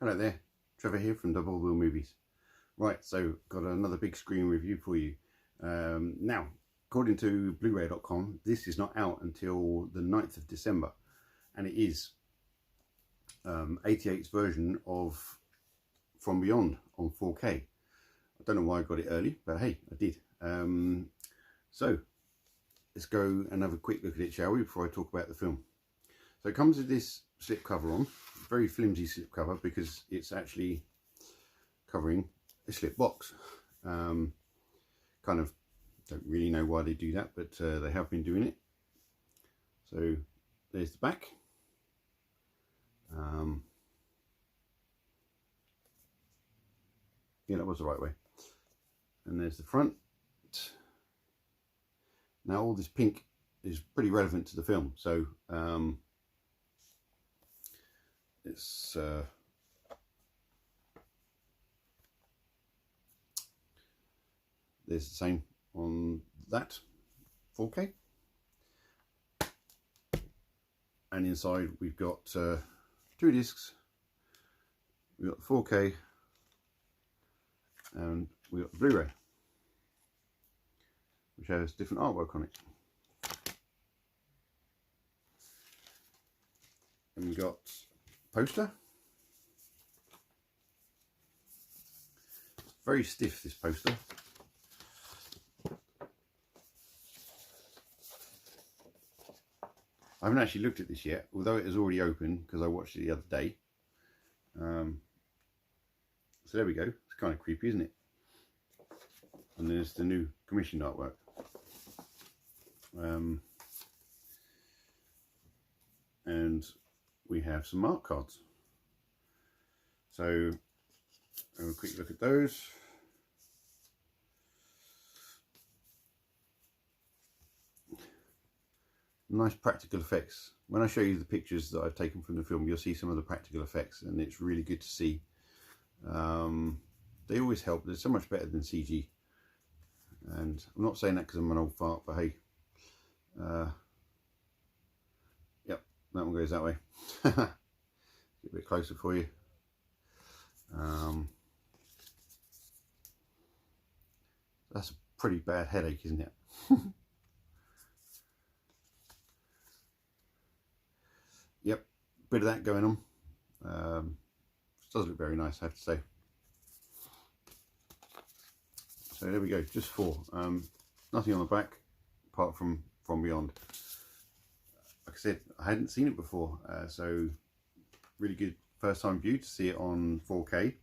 Hello there, Trevor here from Double Wheel Movies. Right, so got another big screen review for you. Now, according to Blu-ray.com, this is not out until the 9th of December, and it is 88's version of From Beyond on 4K. I don't know why I got it early, but hey, I did. So let's go and have a quick look at it, shall we, before I talk about the film. So it comes with this slip cover on, very flimsy slip cover because it's actually covering a slip box. Kind of don't really know why they do that, but they have been doing it. So there's the back. Yeah, that was the right way. And there's the front. Now all this pink is pretty relevant to the film, so it's there's the same on that 4K, and inside we've got 2 discs. We've got the 4K and we've got the Blu-ray, which has different artwork on it. And we've got a poster. It's very stiff, this poster. I haven't actually looked at this yet, although it is already open because I watched it the other day. So there we go. It's kind of creepy, isn't it? And there's the new commissioned artwork. And we have some mark cards. So have a quick look at those. Nice practical effects. When I show you the pictures that I've taken from the film, you'll see some of the practical effects, and it's really good to see. They always help. They're so much better than CG. And I'm not saying that because I'm an old fart, but hey, yep, that one goes that way. Get a bit closer for you. That's a pretty bad headache, isn't it? Yep, bit of that going on. It does look very nice, I have to say. So there we go, just 4. Nothing on the back apart from Beyond. Like I said, I hadn't seen it before, so really good first time view to see it on 4K.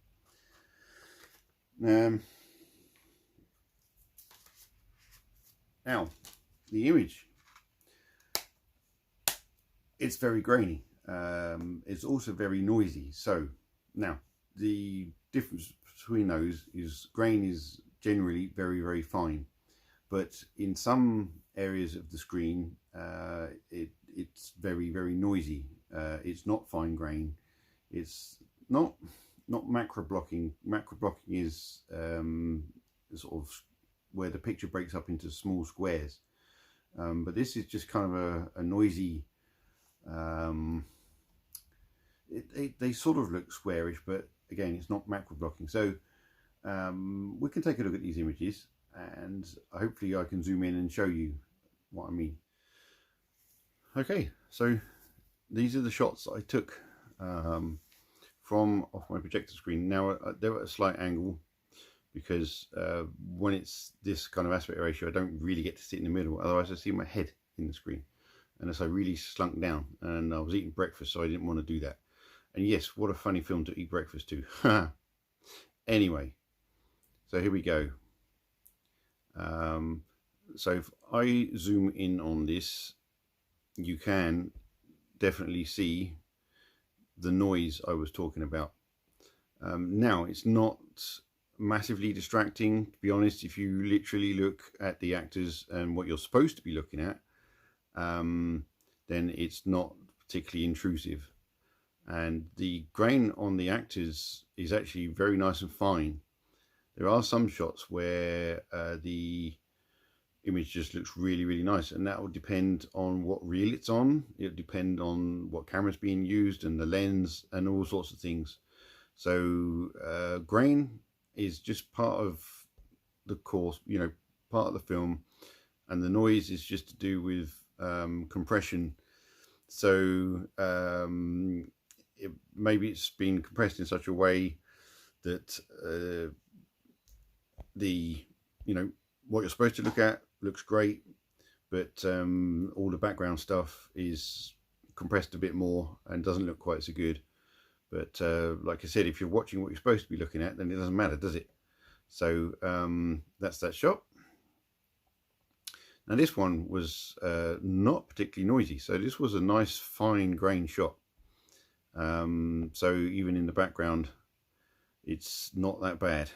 Now, the image. It's very grainy. It's also very noisy. So now the difference between those is grain is generally very, very fine, but in some areas of the screen it's very, very noisy. It's not fine grain. It's not macro blocking. Macro blocking is sort of where the picture breaks up into small squares, but this is just kind of a noisy. They sort of look squarish, but again, it's not macro blocking. So we can take a look at these images, and hopefully I can zoom in and show you what I mean. Okay, so these are the shots I took from off my projector screen. Now they're at a slight angle because when it's this kind of aspect ratio, I don't really get to sit in the middle, otherwise I see my head in the screen. Unless I really slunk down, and I was eating breakfast, so I didn't want to do that. And yes, what a funny film to eat breakfast to. Anyway, so here we go. So if I zoom in on this, you can definitely see the noise I was talking about. Now, it's not massively distracting, to be honest. If you literally look at the actors and what you're supposed to be looking at, then it's not particularly intrusive, and the grain on the actors is actually very nice and fine. There are some shots where the image just looks really, really nice, and that will depend on what reel it's on. It'll depend on what camera's being used and the lens and all sorts of things. So grain is just part of the course, you know, part of the film, and the noise is just to do with compression. So maybe it's been compressed in such a way that the, you know, what you're supposed to look at looks great, but all the background stuff is compressed a bit more and doesn't look quite so good. But like I said, if you're watching what you're supposed to be looking at, then it doesn't matter, does it? So that's that shot. Now this one was not particularly noisy, so this was a nice fine grain shot. So even in the background, it's not that bad.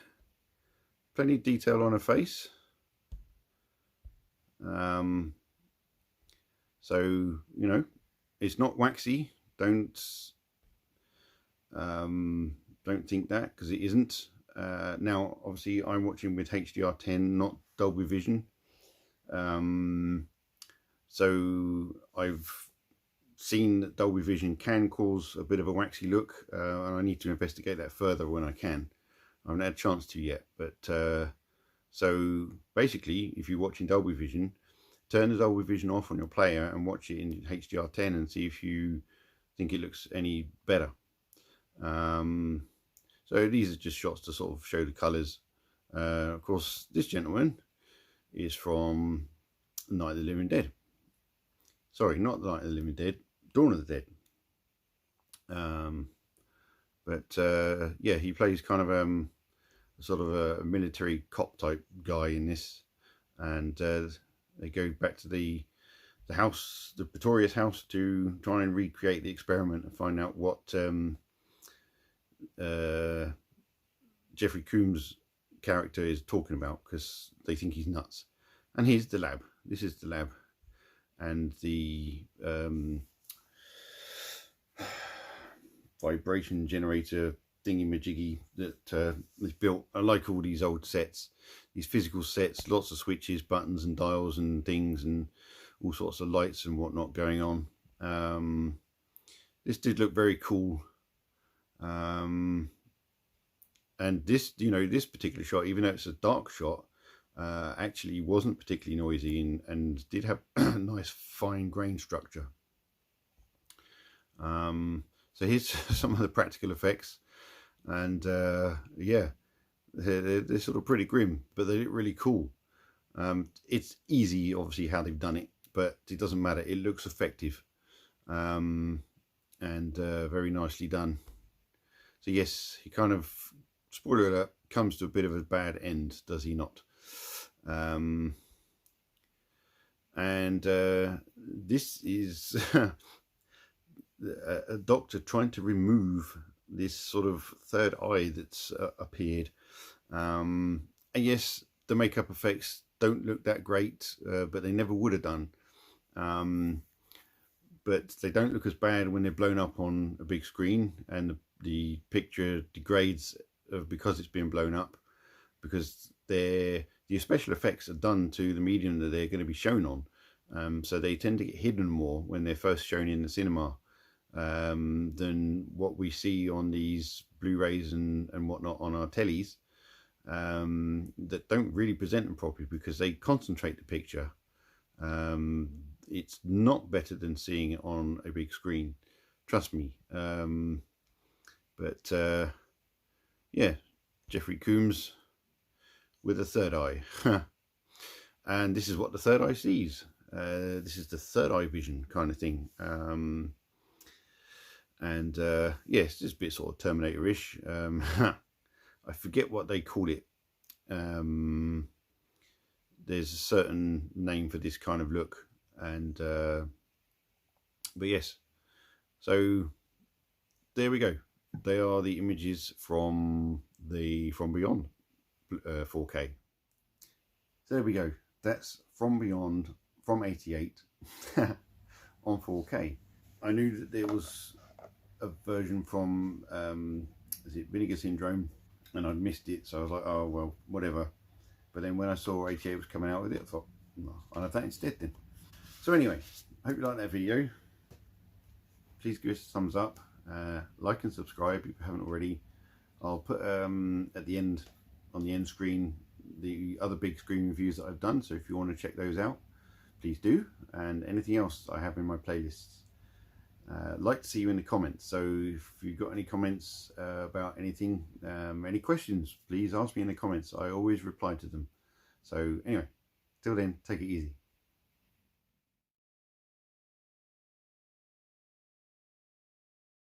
Plenty of detail on her face. So, you know, it's not waxy. Don't think that, because it isn't. Now, obviously, I'm watching with HDR10, not Dolby Vision. So I've seen that Dolby Vision can cause a bit of a waxy look, and I need to investigate that further when I can. I haven't had a chance to yet, but so basically, if you're watching Dolby Vision, turn the Dolby Vision off on your player and watch it in HDR10 and see if you think it looks any better. So these are just shots to sort of show the colours. Of course, this gentleman is from Night of the Living Dead. Sorry, not Night of the Living Dead, Dawn of the Dead. Yeah, he plays kind of sort of a military cop type guy in this, and they go back to the house, the Pretorius house, to try and recreate the experiment and find out what Jeffrey Combs' character is talking about, because they think he's nuts. And here's the lab. This is the lab, and the vibration generator thingy-majiggy that is built. I like all these old sets, these physical sets, lots of switches, buttons and dials and things, and all sorts of lights and whatnot going on. This did look very cool. And this, you know, this particular shot, even though it's a dark shot, actually wasn't particularly noisy and did have a nice fine grain structure. So here's some of the practical effects, and yeah, they're sort of pretty grim, but they look really cool. It's easy, obviously, how they've done it, but it doesn't matter. It looks effective, and very nicely done. So yes, he kind of, spoiler alert, comes to a bit of a bad end, does he not? This is a doctor trying to remove this sort of third eye that's appeared. And yes, the makeup effects don't look that great, but they never would have done. But they don't look as bad when they're blown up on a big screen and the picture degrades because it's been blown up, because the special effects are done to the medium that they're going to be shown on. So they tend to get hidden more when they're first shown in the cinema than what we see on these Blu-rays and whatnot on our tellies, that don't really present them properly because they concentrate the picture. It's not better than seeing it on a big screen, trust me. Yeah, Jeffrey Combs with a third eye. And this is what the third eye sees. This is the third eye vision kind of thing. Yeah, it's just a bit sort of Terminator-ish. I forget what they call it. There's a certain name for this kind of look, and but yes, so there we go. They are the images from Beyond 4K. So there we go. That's From Beyond from 88 on 4K. I knew that there was a version from is it Vinegar Syndrome, and I'd missed it, so I was like, oh well, whatever. But then when I saw 88 was coming out with it, I thought, well, I'll have that instead then. So anyway, I hope you liked that video. Please give us a thumbs up, like and subscribe if you haven't already. I'll put at the end, on the end screen, the other big screen reviews that I've done, so if you want to check those out, please do, and anything else I have in my playlists. Like to see you in the comments, so if you've got any comments about anything, any questions, please ask me in the comments. I always reply to them. So anyway, till then, take it easy.